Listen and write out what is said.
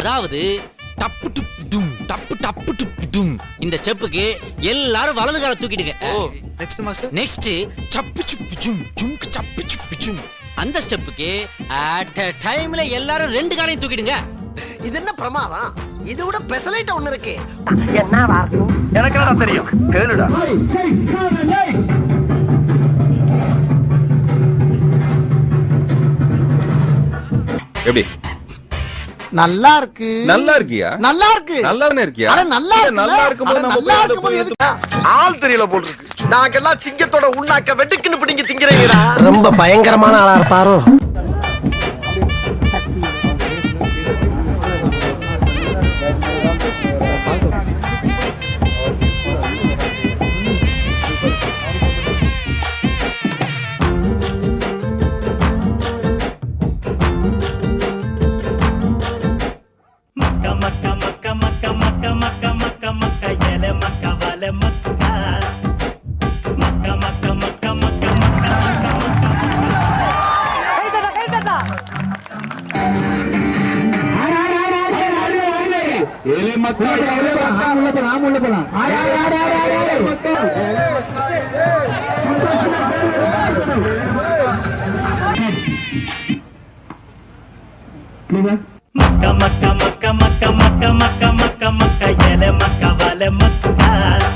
அதாவது டப்பு டுப் டும் டப்பு டப்பு டுப் டும் இந்த ஸ்டெப்புக்கு எல்லாரும் வலது கால தூக்கிடுங்க. Next master. நெக்ஸ்ட் சப்பு சுப்பு ஜும் ஜும் சப்பு சுப்பு ஜும் அந்த ஸ்டெப்புக்கு அட் a டைம்ல எல்லாரும் ரெண்டு காலையும் தூக்கிடுங்க. இது என்ன பிரமாதம்? இது விட பெசலைட் ஒண்ணு இருக்கு. என்ன வார்த்தை? எனக்கு என்ன தெரியும்? கேளுடா. எப்படி? நல்லா இருக்கு. நல்லா இருக்கியா? நல்லா இருக்கு. நல்லாவே இருக்கியா? அட நல்லா இருக்கு. நல்லா இருக்கும்போது நம்ம ஆள் தெரியல போட்டுருக்கு. நாங்கெல்லாம் சிங்கத்தோட உண்ணாக்க வெட்டுக்குன்னு பிடிங்க திங்கிறீங்கடா. ரொம்ப பயங்கரமான ஆளா இருப்பாரோ? Maka maka maka maka maka maka maka yele maka vale maka